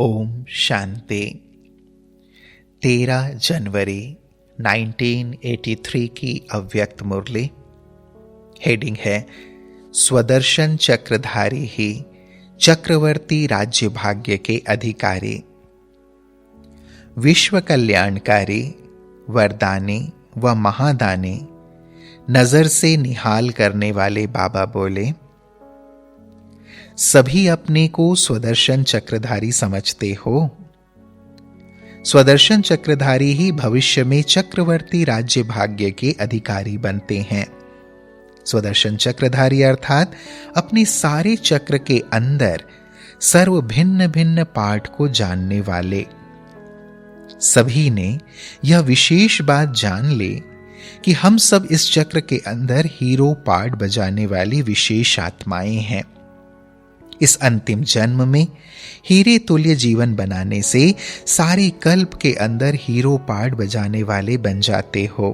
ओम शांति। 13 जनवरी 1983 की अव्यक्त मुरली। हेडिंग है स्वदर्शन चक्रधारी ही चक्रवर्ती राज्य भाग्य के अधिकारी। विश्व कल्याणकारी, वरदानी व महादानी, नजर से निहाल करने वाले बाबा बोले, सभी अपने को स्वदर्शन चक्रधारी समझते हो। स्वदर्शन चक्रधारी ही भविष्य में चक्रवर्ती राज्य भाग्य के अधिकारी बनते हैं। स्वदर्शन चक्रधारी अर्थात अपने सारे चक्र के अंदर सर्व भिन्न भिन्न पाठ को जानने वाले। सभी ने यह विशेष बात जान ले कि हम सब इस चक्र के अंदर हीरो पार्ट बजाने वाली विशेष आत्माएं हैं। इस अंतिम जन्म में हीरे तुल्य जीवन बनाने से सारे कल्प के अंदर हीरो पार्ट बजाने वाले बन जाते हो।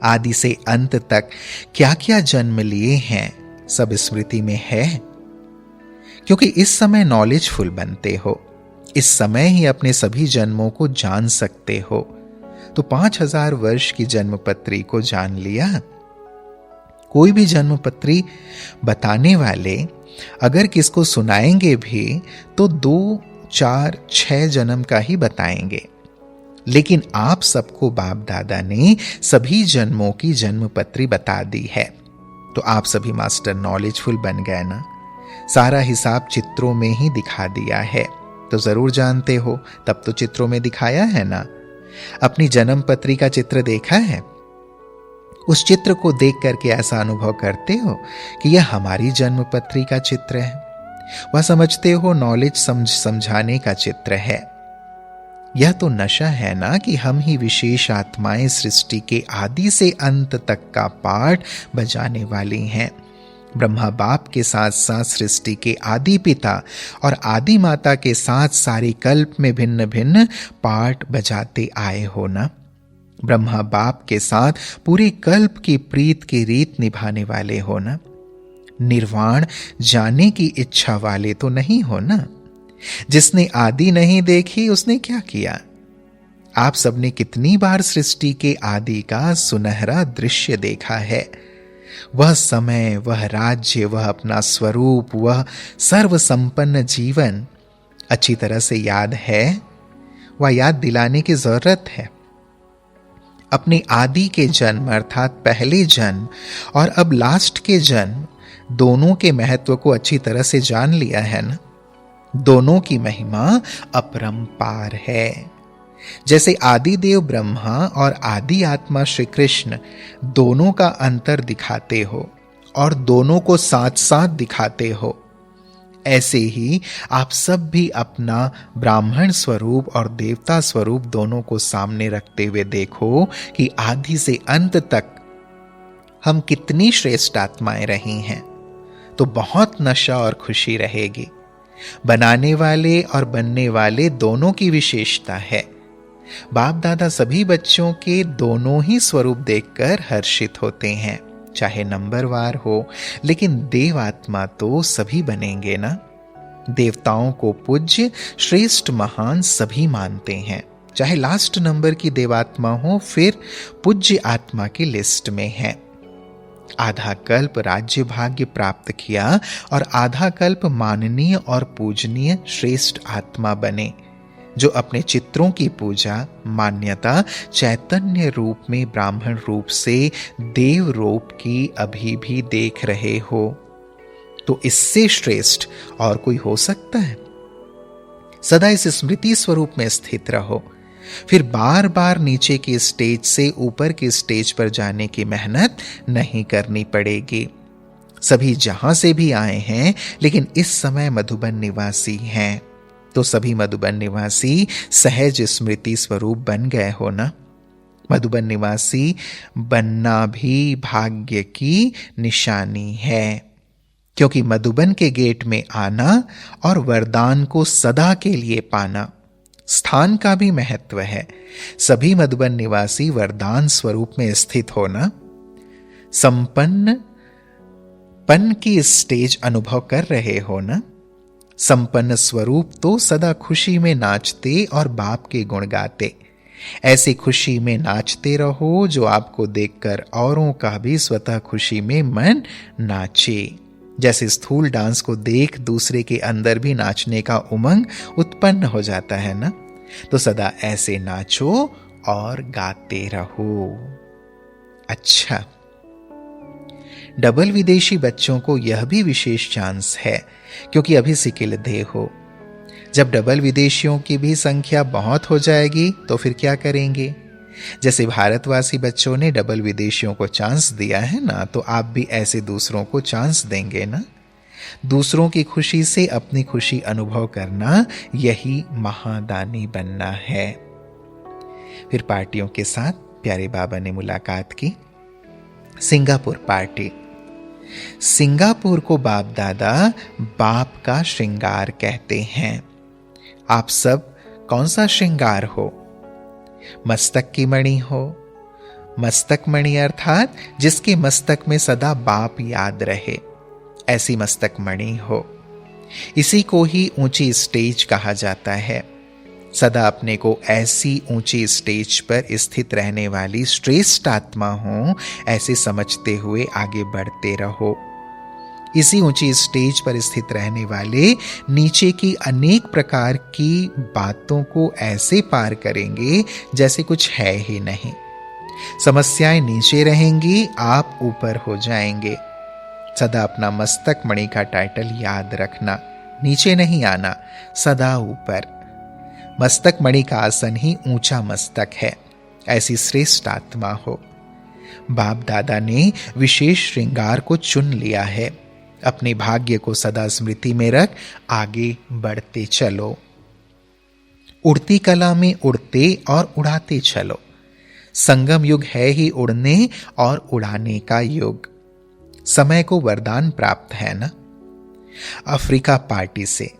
आदि से अंत तक क्या क्या जन्म लिए हैं सब स्मृति में है, क्योंकि इस समय नॉलेजफुल बनते हो। इस समय ही अपने सभी जन्मों को जान सकते हो। तो 5000 वर्ष की जन्मपत्री को जान लिया। कोई भी जन्मपत्री बताने वाले अगर किसको सुनाएंगे भी तो 2, 4, 6 जन्म का ही बताएंगे, लेकिन आप सबको बाप दादा ने सभी जन्मों की जन्मपत्री बता दी है। तो आप सभी मास्टर नॉलेजफुल बन गए ना। सारा हिसाब चित्रों में ही दिखा दिया है, तो जरूर जानते हो, तब तो चित्रों में दिखाया है ना। अपनी जन्मपत्री का चित्र देखा है, उस चित्र को देख करके ऐसा अनुभव करते हो कि यह हमारी जन्मपत्री का चित्र है। वह समझते हो नॉलेज समझाने का चित्र है। यह तो नशा है ना कि हम ही विशेष आत्माएं सृष्टि के आदि से अंत तक का पाठ बजाने वाली हैं। ब्रह्मा बाप के साथ साथ सृष्टि के आदि पिता और आदि माता के साथ सारे कल्प में भिन्न भिन्न पाठ बजाते आए हो ना। ब्रह्मा बाप के साथ पूरे कल्प की प्रीत की रीत निभाने वाले हो ना। निर्वाण जाने की इच्छा वाले तो नहीं हो ना। जिसने आदि नहीं देखी उसने क्या किया। आप सबने कितनी बार सृष्टि के आदि का सुनहरा दृश्य देखा है। वह समय, वह राज्य, वह अपना स्वरूप, वह सर्व संपन्न जीवन अच्छी तरह से याद है। वह याद दिलाने की जरूरत है। अपने आदि के जन्म अर्थात पहले जन्म और अब लास्ट के जन्म दोनों के महत्व को अच्छी तरह से जान लिया है ना। दोनों की महिमा अपरंपार है। जैसे आदि देव ब्रह्मा और आदि आत्मा श्री कृष्ण दोनों का अंतर दिखाते हो और दोनों को साथ साथ दिखाते हो, ऐसे ही आप सब भी अपना ब्राह्मण स्वरूप और देवता स्वरूप दोनों को सामने रखते हुए देखो कि आदि से अंत तक हम कितनी श्रेष्ठ आत्माएं रही हैं। तो बहुत नशा और खुशी रहेगी। बनाने वाले और बनने वाले दोनों की विशेषता है। बाप दादा सभी बच्चों के दोनों ही स्वरूप देखकर हर्षित होते हैं, चाहे नंबरवार हो, लेकिन देव आत्मा तो सभी बनेंगे ना। देवताओं को पूज्य, श्रेष्ठ, महान सभी मानते हैं, चाहे लास्ट नंबर की देवात्मा हो फिर पूज्य आत्मा की लिस्ट में है। आधा कल्प राज्य भाग्य प्राप्त किया और आधा कल्प माननीय और पूजनीय श्रेष्ठ आत्मा बने, जो अपने चित्रों की पूजा मान्यता चैतन्य रूप में ब्राह्मण रूप से देव रूप की अभी भी देख रहे हो। तो इससे श्रेष्ठ और कोई हो सकता है। सदा इस स्मृति स्वरूप में स्थित रहो, फिर बार बार नीचे की स्टेज से ऊपर की स्टेज पर जाने की मेहनत नहीं करनी पड़ेगी। सभी जहां से भी आए हैं, लेकिन इस समय मधुबन निवासी हैं, तो सभी मधुबन निवासी सहज स्मृति स्वरूप बन गए हो ना। मधुबन निवासी बनना भी भाग्य की निशानी है, क्योंकि मधुबन के गेट में आना और वरदान को सदा के लिए पाना, स्थान का भी महत्व है। सभी मधुबन निवासी वरदान स्वरूप में स्थित होना, संपन्न पन की स्टेज अनुभव कर रहे हो ना। संपन्न स्वरूप तो सदा खुशी में नाचते और बाप के गुण गाते। ऐसी खुशी में नाचते रहो जो आपको देखकर औरों का भी स्वतः खुशी में मन नाचे। जैसे स्थूल डांस को देख दूसरे के अंदर भी नाचने का उमंग उत्पन्न हो जाता है ना, तो सदा ऐसे नाचो और गाते रहो। अच्छा, डबल विदेशी बच्चों को यह भी विशेष चांस है क्योंकि अभी सिकिलधे हो। जब डबल विदेशियों की भी संख्या बहुत हो जाएगी तो फिर क्या करेंगे? जैसे भारतवासी बच्चों ने डबल विदेशियों को चांस दिया है ना, तो आप भी ऐसे दूसरों को चांस देंगे ना। दूसरों की खुशी से अपनी खुशी अनुभव करना, यही महादानी बनना है। फिर पार्टियों के साथ प्यारे बाबा ने मुलाकात की। Singapore party. सिंगापुर को बाप दादा बाप का श्रृंगार कहते हैं। आप सब कौन सा श्रृंगार हो? मस्तक की मणि हो। मस्तक मणि अर्थात जिसके मस्तक में सदा बाप याद रहे, ऐसी मस्तक मणि हो। इसी को ही ऊंची स्टेज कहा जाता है। सदा अपने को ऐसी ऊंची स्टेज पर स्थित रहने वाली श्रेष्ठ आत्मा हो, ऐसे समझते हुए आगे बढ़ते रहो। इसी ऊंची स्टेज पर स्थित रहने वाले नीचे की अनेक प्रकार की बातों को ऐसे पार करेंगे जैसे कुछ है ही नहीं। समस्याएं नीचे रहेंगी, आप ऊपर हो जाएंगे। सदा अपना मस्तक मणि का टाइटल याद रखना, नीचे नहीं आना, सदा ऊपर। मस्तक मणि का आसन ही ऊंचा मस्तक है, ऐसी श्रेष्ठ आत्मा हो। बाप दादा ने विशेष श्रृंगार को चुन लिया है। अपने भाग्य को सदा स्मृति में रख आगे बढ़ते चलो। उड़ती कला में उड़ते और उड़ाते चलो। संगम युग है ही उड़ने और उड़ाने का युग। समय को वरदान प्राप्त है ना। अफ्रीका पार्टी से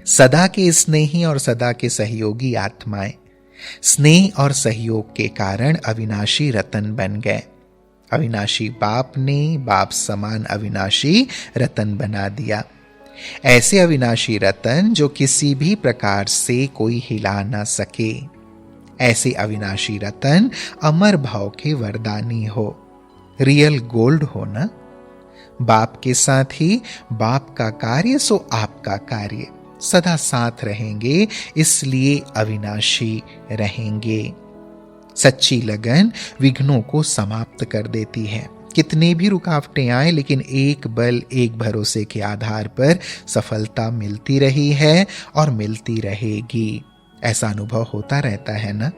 सदा के स्नेही और सदा के सहयोगी आत्माएं स्नेह और सहयोग के कारण अविनाशी रतन बन गए। अविनाशी बाप ने बाप समान अविनाशी रतन बना दिया। ऐसे अविनाशी रतन जो किसी भी प्रकार से कोई हिला ना सके। ऐसे अविनाशी रतन अमर भाव के वरदानी हो, रियल गोल्ड हो ना। बाप के साथ ही बाप का कार्य सो आपका कार्य, सदा साथ रहेंगे, इसलिए अविनाशी रहेंगे। सच्ची लगन विघ्नों को समाप्त कर देती है। कितने भी रुकावटें आए, लेकिन एक बल एक भरोसे के आधार पर सफलता मिलती रही है और मिलती रहेगी। ऐसा अनुभव होता रहता है ना।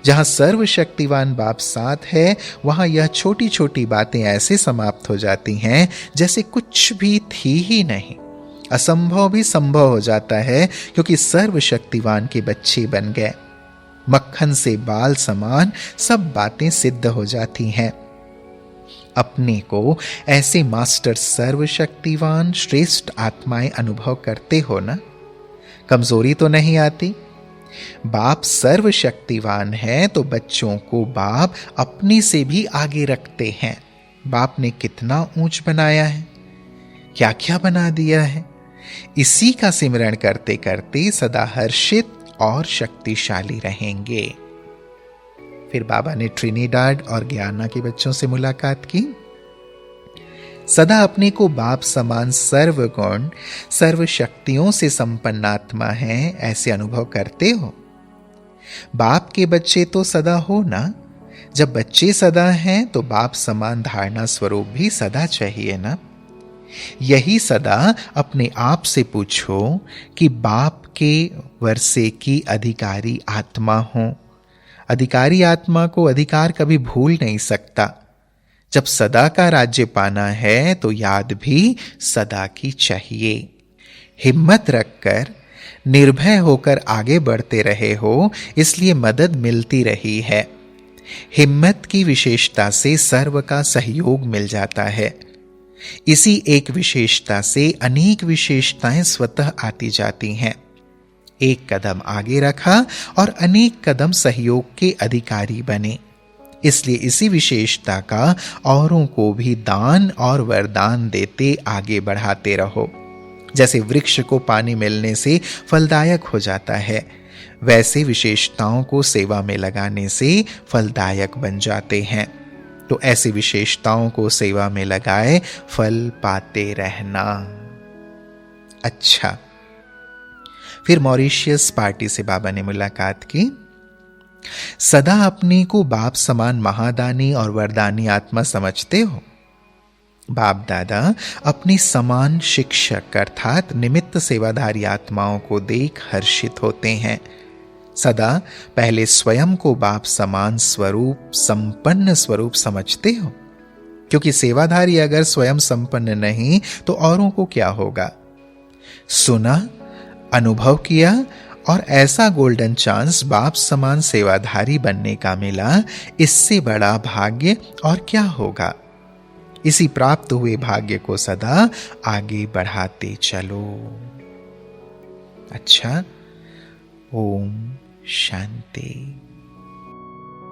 जहां सर्वशक्तिवान बाप साथ है, वहां यह छोटी छोटी बातें ऐसे समाप्त हो जाती हैं जैसे कुछ भी थी ही नहीं। असंभव भी संभव हो जाता है क्योंकि सर्वशक्तिवान के बच्चे बन गए। मक्खन से बाल समान सब बातें सिद्ध हो जाती हैं। अपने को ऐसे मास्टर सर्वशक्तिवान श्रेष्ठ आत्माएं अनुभव करते हो ना, कमजोरी तो नहीं आती। बाप सर्वशक्तिवान है तो बच्चों को बाप अपने से भी आगे रखते हैं। बाप ने कितना ऊंच बनाया है, क्या क्या बना दिया है। इसी का सिमरण करते करते सदा हर्षित और शक्तिशाली रहेंगे। फिर बाबा ने ट्रिनिडाड और गयाना के बच्चों से मुलाकात की। सदा अपने को बाप समान सर्वगुण सर्व शक्तियों से संपन्न आत्मा है, ऐसे अनुभव करते हो। बाप के बच्चे तो सदा हो ना। जब बच्चे सदा हैं तो बाप समान धारणा स्वरूप भी सदा चाहिए ना। यही सदा अपने आप से पूछो कि बाप के वर्षे की अधिकारी आत्मा हो। अधिकारी आत्मा को अधिकार कभी भूल नहीं सकता। जब सदा का राज्य पाना है तो याद भी सदा की चाहिए। हिम्मत रखकर निर्भय होकर आगे बढ़ते रहे हो, इसलिए मदद मिलती रही है। हिम्मत की विशेषता से सर्व का सहयोग मिल जाता है। इसी एक विशेषता से अनेक विशेषताएं स्वतः आती जाती हैं। एक कदम आगे रखा और अनेक कदम सहयोग के अधिकारी बने। इसलिए इसी विशेषता का औरों को भी दान और वरदान देते आगे बढ़ाते रहो। जैसे वृक्ष को पानी मिलने से फलदायक हो जाता है, वैसे विशेषताओं को सेवा में लगाने से फलदायक बन जाते हैं। तो ऐसी विशेषताओं को सेवा में लगाए फल पाते रहना। अच्छा, फिर मॉरिशियस पार्टी से बाबा ने मुलाकात की। सदा अपने को बाप समान महादानी और वरदानी आत्मा समझते हो। बाप दादा अपनी समान शिक्षक अर्थात निमित्त सेवाधारी आत्माओं को देख हर्षित होते हैं। सदा पहले स्वयं को बाप समान स्वरूप, संपन्न स्वरूप समझते हो, क्योंकि सेवाधारी अगर स्वयं संपन्न नहीं तो औरों को क्या होगा। सुना, अनुभव किया और ऐसा गोल्डन चांस बाप समान सेवाधारी बनने का मिला, इससे बड़ा भाग्य और क्या होगा। इसी प्राप्त हुए भाग्य को सदा आगे बढ़ाते चलो। अच्छा, ओम शांति।